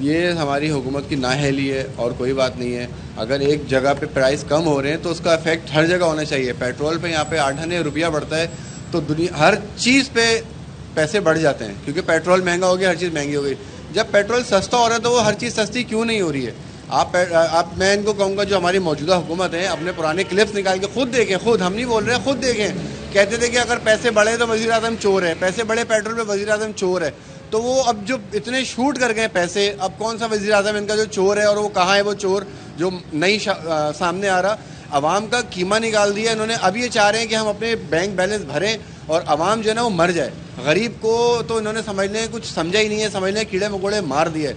یہ ہماری حکومت کی نااہلی ہے اور کوئی بات نہیں ہے. اگر ایک جگہ پہ پرائز کم ہو رہے ہیں تو اس کا افیکٹ ہر جگہ ہونا چاہیے. پیٹرول پہ یہاں پہ 8 روپیہ بڑھتا ہے تو دنیا ہر چیز پہ پیسے بڑھ جاتے ہیں, کیونکہ پیٹرول مہنگا ہو گیا, ہر چیز مہنگی ہو گئی. جب پیٹرول سستا ہو رہا ہے تو وہ ہر چیز سستی کیوں نہیں ہو رہی ہے؟ آپ میں ان کو کہوں گا جو ہماری موجودہ حکومت ہے اپنے پرانے کلپس نکال کے خود دیکھیں, خود ہم نہیں بول رہے ہیں, خود دیکھیں. کہتے تھے کہ اگر پیسے بڑھے تو وزیر اعظم چور ہے, پیسے بڑھے پیٹرول پہ وزیر اعظم چور ہے. تو وہ اب جو اتنے شوٹ کر گئے پیسے, اب کون سا وزیر اعظم ان کا جو چور ہے, اور وہ کہاں ہے وہ چور جو نہیں سامنے آ رہا. عوام کا قیمہ نکال دیا انہوں نے. اب یہ چاہ رہے ہیں کہ ہم اپنے بینک بیلنس بھریں اور عوام جو ہے نا وہ مر جائے. غریب کو تو انہوں نے سمجھنے کچھ سمجھا ہی نہیں ہے, سمجھنے کیڑے مکوڑے مار دیے.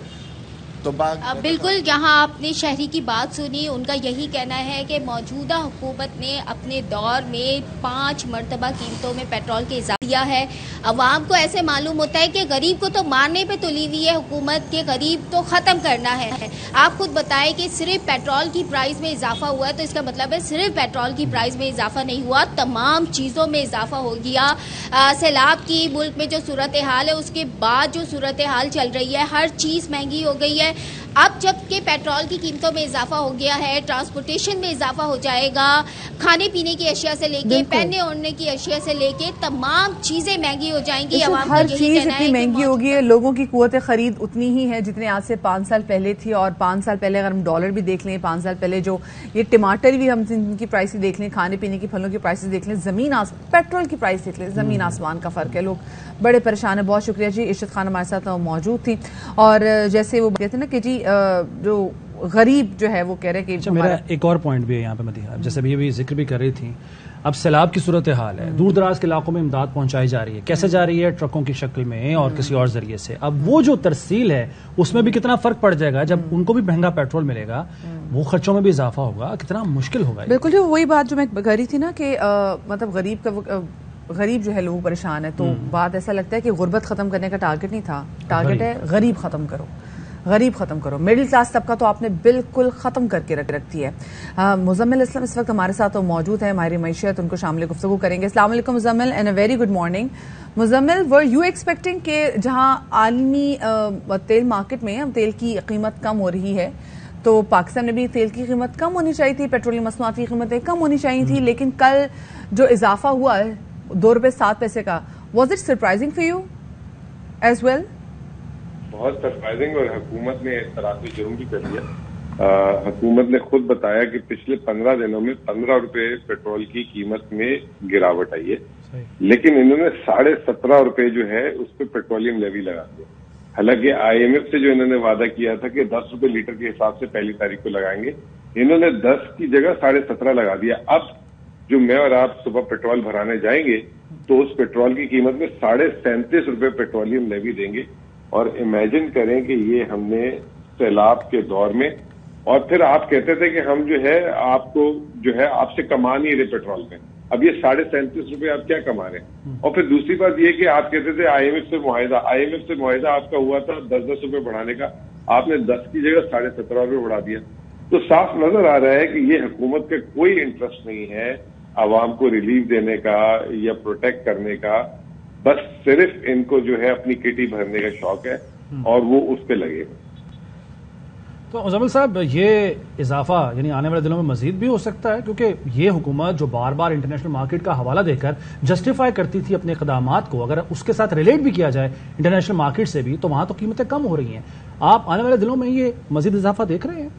تو بالکل جہاں آپ نے شہری کی بات سنی, ان کا یہی کہنا ہے کہ موجودہ حکومت نے اپنے دور میں 5 مرتبہ قیمتوں میں پیٹرول کے اضافہ کیا ہے. عوام کو ایسے معلوم ہوتا ہے کہ غریب کو تو مارنے پہ تلی ہوئی ہے حکومت کے, غریب تو ختم کرنا ہے. آپ خود بتائیں کہ صرف پیٹرول کی پرائز میں اضافہ ہوا ہے, تو اس کا مطلب ہے صرف پیٹرول کی پرائز میں اضافہ نہیں ہوا, تمام چیزوں میں اضافہ ہو گیا. سیلاب کی ملک میں جو صورتحال ہے, اس کے بعد جو صورتحال چل رہی ہے, ہر چیز مہنگی ہو گئی ہے. اب جب کہ پیٹرول کی قیمتوں میں اضافہ ہو گیا ہے, ٹرانسپورٹیشن میں اضافہ ہو جائے گا, کھانے پینے کی اشیاء سے لے کے پہننے اوڑھنے کی اشیاء سے لے کے تمام چیزیں مہنگی ہو جائیں گی. عوام ہر چیز اتنی مہنگی ہوگی ہے, لوگوں کی قوت خرید اتنی ہی ہے جتنے آج سے 5 سال پہلے تھی. اور 5 سال پہلے اگر ہم ڈالر بھی دیکھ لیں, 5 سال پہلے جو یہ ٹماٹر بھی ہم ان کی پرائسز دیکھ لیں, کھانے پینے کی پھلوں کی پرائسز دیکھ لیں, پیٹرول کی پرائس دیکھ لیں, زمین آسمان کا فرق ہے. لوگ بڑے پریشان ہیں. بہت شکریہ جی. عشرت خان ہمارے ساتھ موجود تھی, اور جیسے وہ کہتے ہیں نا کہ جی جو غریب جو ہے وہ کہہ رہے کہ میرا ایک اور پوائنٹ بھی ہے یہاں پہ مدیحہ, جیسے بھی ذکر بھی کر رہی تھی, اب سیلاب کی صورتحال ہے, دور دراز کے علاقوں میں امداد پہنچائی جا رہی ہے. کیسے جا رہی ہے؟ ٹرکوں کی شکل میں اور کسی اور ذریعے سے. اب وہ جو ترسیل ہے اس میں بھی کتنا فرق پڑ جائے گا, جب ان کو بھی مہنگا پیٹرول ملے گا, وہ خرچوں میں بھی اضافہ ہوگا, کتنا مشکل ہوگا. بالکل جو وہی بات جو میں کہہ رہی تھی نا کہ مطلب غریب جو ہے لوگ پریشان ہے, تو بات ایسا لگتا ہے کہ غربت ختم کرنے کا ٹارگٹ نہیں تھا, ٹارگٹ ہے غریب ختم کرو, غریب ختم کرو. مڈل کلاس طبقہ تو آپ نے بالکل ختم کر کے رکھتی ہے. مزمل اسلم اس وقت ہمارے ساتھ موجود ہے, ہماری معیشت, ان کو شامل گفتگو کریں گے. السلام علیکم Muzammil, and a very good morning. Muzammil, were you expecting کہ جہاں عالمی تیل مارکیٹ میں تیل کی قیمت کم ہو رہی ہے, تو پاکستان میں بھی تیل کی قیمت کم ہونی چاہیے تھی, پیٹرولیم مصنوعات کی قیمتیں کم ہونی چاہیے تھی, لیکن کل جو اضافہ ہوا ہے 2 روپے 7 پیسے کا, was it surprising for you as well? بہت سرپرائزنگ, اور حکومت نے اس طرح سے جرم بھی کر دیا. حکومت نے خود بتایا کہ پچھلے 15 دنوں میں 15 روپے پیٹرول کی قیمت میں گراوٹ آئی ہے, لیکن انہوں نے 17.5 روپے جو ہے اس پہ پیٹرولیم لیوی لگا دیا. حالانکہ IMF سے جو انہوں نے وعدہ کیا تھا کہ 10 روپے لیٹر کے حساب سے 1 تاریخ کو لگائیں گے, انہوں نے 10 کی جگہ 17.5 لگا دیا. اب جو میں اور آپ صبح پیٹرول بھرانے جائیں گے تو اس پیٹرول کی قیمت میں 37.5 روپے پیٹرولیم لیوی دیں گے. اور امیجن کریں کہ یہ ہم نے سیلاب کے دور میں, اور پھر آپ کہتے تھے کہ ہم جو ہے آپ کو جو ہے آپ سے کما نہیں رہے پیٹرول میں, اب یہ 37.5 روپے آپ کیا کما رہے ہیں. اور پھر دوسری بات یہ کہ آپ کہتے تھے IMF سے معاہدہ آپ کا ہوا تھا 10 روپے بڑھانے کا, آپ نے 10 کی جگہ 17.5 روپے بڑھا دیا. تو صاف نظر آ رہا ہے کہ یہ حکومت کا کوئی انٹرسٹ نہیں ہے عوام کو ریلیف دینے کا یا پروٹیکٹ کرنے کا, بس صرف ان کو جو ہے اپنی کٹی بھرنے کا شوق ہے, اور وہ اس پہ لگے. تو مزمل صاحب, یہ اضافہ یعنی آنے والے دنوں میں مزید بھی ہو سکتا ہے, کیونکہ یہ حکومت جو بار بار انٹرنیشنل مارکیٹ کا حوالہ دے کر جسٹیفائی کرتی تھی اپنے اقدامات کو, اگر اس کے ساتھ ریلیٹ بھی کیا جائے انٹرنیشنل مارکیٹ سے بھی, تو وہاں تو قیمتیں کم ہو رہی ہیں. آپ آنے والے دنوں میں یہ مزید اضافہ دیکھ رہے ہیں؟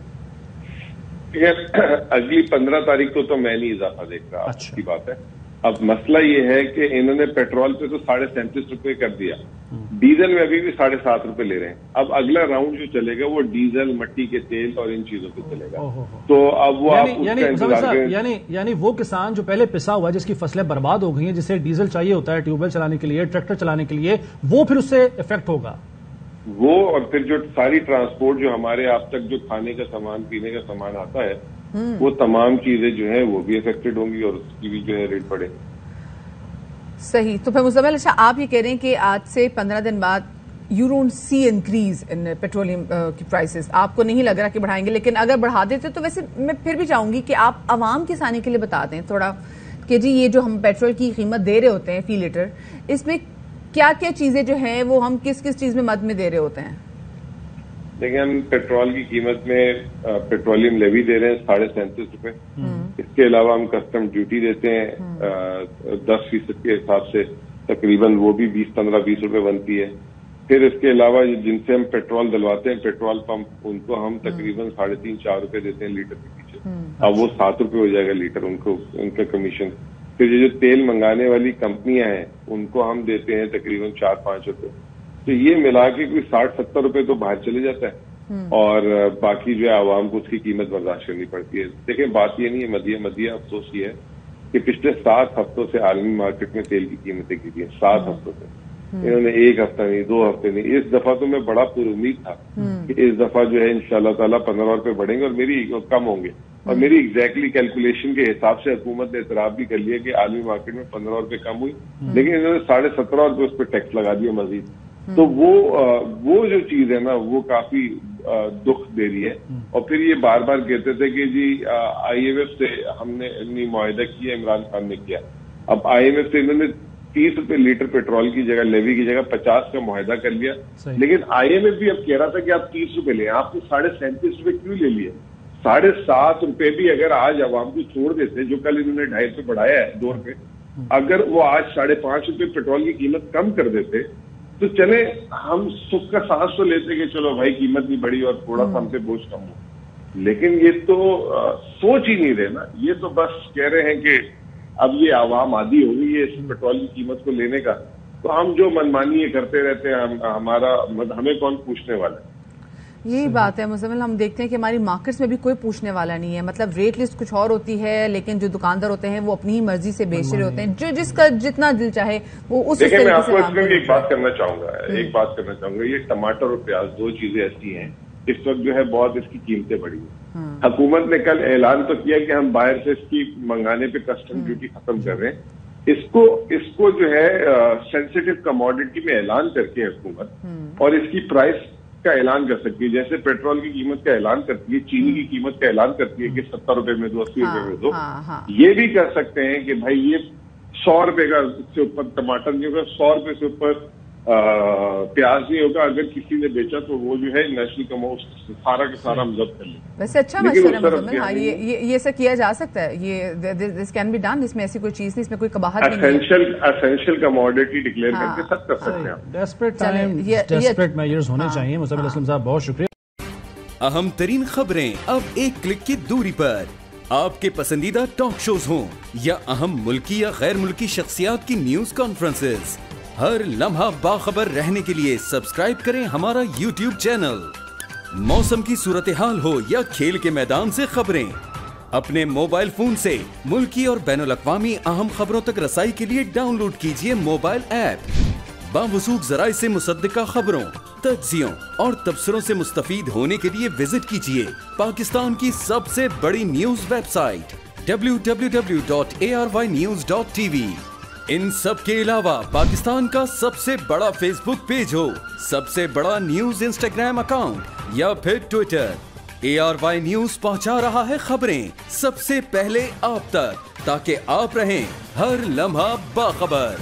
اگلی 15 تاریخ کو تو میں نہیں اضافہ دیکھ رہا. اچھی بات ہے. اب مسئلہ یہ ہے کہ انہوں نے پیٹرول پہ تو 37.5 روپے کر دیا, ڈیزل میں ابھی بھی 7.5 روپے لے رہے ہیں. اب اگلا راؤنڈ جو چلے گا وہ ڈیزل, مٹی کے تیل اور ان چیزوں پہ چلے گا. تو اب وہ یعنی وہ کسان جو پہلے پسا ہوا ہے, جس کی فصلیں برباد ہو گئی ہیں, جسے ڈیزل چاہیے ہوتا ہے ٹیوب ویل چلانے کے لیے, ٹریکٹر چلانے کے لیے, وہ پھر اس سے افیکٹ ہوگا. وہ اور پھر جو ساری ٹرانسپورٹ جو ہمارے آپ تک جو کھانے کا سامان, پینے کا سامان آتا ہے, وہ تمام چیزیں جو ہیں وہ بھی افیکٹڈ ہوں گی, اور اس کی بھی جو ہے ریٹ بڑھے. صحیح. تو پھر مزمل, اچھا آپ یہ کہہ رہے ہیں کہ آج سے 15 دن بعد you don't see increase in petroleum کی پرائسز, آپ کو نہیں لگ رہا کہ بڑھائیں گے, لیکن اگر بڑھا دیتے تو ویسے میں پھر بھی چاہوں گی کہ آپ عوام کی آسانی کے لیے بتا دیں تھوڑا کہ جی یہ جو ہم پیٹرول کی قیمت دے رہے ہوتے ہیں فی لیٹر, اس میں کیا کیا چیزیں جو ہیں وہ ہم کس کس چیز میں مد میں دے رہے ہوتے ہیں؟ دیکھیں ہم پیٹرول کی قیمت میں پیٹرولیم لیوی دے رہے ہیں 37.5 روپے. اس کے علاوہ ہم کسٹم ڈیوٹی دیتے ہیں 10% کے حساب سے, تقریباً وہ بھی 20 روپے بنتی ہے. پھر اس کے علاوہ جن سے ہم پیٹرول دلواتے ہیں پیٹرول پمپ, ان کو ہم تقریباً 3.5-4 روپے دیتے ہیں لیٹر کے پیچھے. اب وہ 7 روپے ہو جائے گا لیٹر ان کا کمیشن. پھر یہ جو تیل منگانے والی کمپنیاں ہیں ان کو ہم دیتے ہیں تقریباً 4-5 روپے. تو یہ ملا کے کوئی 60-70 روپے تو باہر چلے جاتا ہے, اور باقی جو ہے عوام کو اس کی قیمت برداشت کرنی پڑتی ہے. دیکھیں بات یہ نہیں ہے, مدیہ افسوس یہ ہے کہ پچھلے 7 ہفتوں سے عالمی مارکیٹ میں تیل کی قیمتیں گری ہیں. 7 ہفتوں سے انہوں نے 1 ہفتہ نہیں 2 ہفتے نہیں. اس دفعہ تو میں بڑا پر امید تھا کہ اس دفعہ جو ہے انشاءاللہ تعالیٰ 15 روپے بڑھیں گے اور میری کم ہوں گے, اور میری ایگزیکٹلی کیلکولیشن کے حساب سے حکومت نے اعتراف بھی کر لیا کہ عالمی مارکیٹ میں 15 روپے کم ہوئی, لیکن انہوں نے 17.5 روپے اس پہ ٹیکس لگا دیا مزید. تو وہ جو چیز ہے نا وہ کافی دکھ دے رہی ہے. اور پھر یہ بار بار کہتے تھے کہ جی IMF سے ہم نے معاہدہ کیا, عمران خان نے کیا. اب IMF سے انہوں نے 30 روپے لیٹر پیٹرول کی جگہ لیوی کی جگہ 50 کا معاہدہ کر لیا, لیکن IMF بھی اب کہہ رہا تھا کہ آپ 30 روپے لیں. آپ نے 37.5 روپے کیوں لے لیے؟ 7.5 روپے بھی اگر آج عوام کو چھوڑ دیتے, جو کل انہوں نے 2.5 روپے بڑھایا ہے 2 روپے, اگر وہ آج 5.5 روپے پیٹرول کی قیمت کم کر دیتے تو چلے ہم سکھ کا سانس تو لیتے کہ چلو بھائی قیمت نہیں بڑھی اور تھوڑا سا ہم پہ بوجھ کم ہو. لیکن یہ تو سوچ ہی نہیں رہے نا, یہ تو بس کہہ رہے ہیں کہ اب یہ عوام عادی ہو گئی ہے اس پیٹرول کی قیمت کو لینے کا, تو ہم جو منمانی یہ کرتے رہتے ہیں, ہمیں کون پوچھنے والا ہے. یہی بات ہے مزمل, ہم دیکھتے ہیں کہ ہماری مارکیٹس میں بھی کوئی پوچھنے والا نہیں ہے. مطلب ریٹ لسٹ کچھ اور ہوتی ہے, لیکن جو دکاندار ہوتے ہیں وہ اپنی ہی مرضی سے بیچ رہے ہوتے ہیں, جو جس کا جتنا دل چاہے وہ اس طریقے سے. میں آپ کو اس میں ایک بات کرنا چاہوں گا, یہ ٹماٹر اور پیاز 2 چیزیں ایسی ہیں اس وقت جو ہے بہت اس کی قیمتیں بڑھی ہیں. حکومت نے کل اعلان تو کیا کہ ہم باہر سے اس کی منگانے پہ کسٹم ڈیوٹی ختم کر رہے ہیں. اس کو جو ہے سینسیٹیو کموڈٹی میں اعلان کر کے حکومت اور اس کی پرائس کا اعلان کر سکتی ہے. جیسے پیٹرول کی قیمت کا اعلان کرتی ہے, چینی کی قیمت کا اعلان کرتی ہے کہ 70 روپے میں دو, 80 روپے میں دو. یہ بھی کر سکتے ہیں کہ بھائی یہ 100 روپے کا سے اوپر ٹماٹر نہیں ہوگا, 100 روپے سے اوپر پیاز نہیں ہوگا. اگر کسی نے بیچا تو وہ جو ہے نیشنل کمو سارا کا سارا ہم ضبط کر لیں. ویسے اچھا مشورہ ہے, یہ ایسا کیا جا سکتا ہے, یہ دس کین بی ڈن. اس میں ایسی کوئی چیز نہیں, اس میں کوئی قباحت نہیں ہے. اسینشیل کموڈٹی ڈکلیئر کر کے سب کر سکتے ہیں. ڈیسپریٹ ٹائم, ڈیسپریٹ میجرز ہونے چاہیے. مزمل اسلم صاحب بہت شکریہ. اہم ترین خبریں اب ایک کلک کی دوری پر. آپ کے پسندیدہ ٹاک شوز ہوں یا اہم ملکی یا غیر ملکی شخصیات کی نیوز کانفرنسز, ہر لمحہ باخبر رہنے کے لیے سبسکرائب کریں ہمارا YouTube چینل. موسم کی صورتحال ہو یا کھیل کے میدان سے خبریں, اپنے موبائل فون سے ملکی اور بین الاقوامی اہم خبروں تک رسائی کے لیے ڈاؤن لوڈ کیجیے موبائل ایپ. باوثوق ذرائع سے مصدقہ خبروں, تجزیوں اور تبصروں سے مستفید ہونے کے لیے وزٹ کیجیے پاکستان کی سب سے بڑی نیوز ویب سائٹ www.arYnews.tv. ان سب کے علاوہ پاکستان کا سب سے بڑا فیس بک پیج ہو, سب سے بڑا نیوز انسٹاگرام اکاؤنٹ یا پھر ٹویٹر, ARY نیوز پہنچا رہا ہے خبریں سب سے پہلے آپ تک, تاکہ آپ رہیں ہر لمحہ باخبر.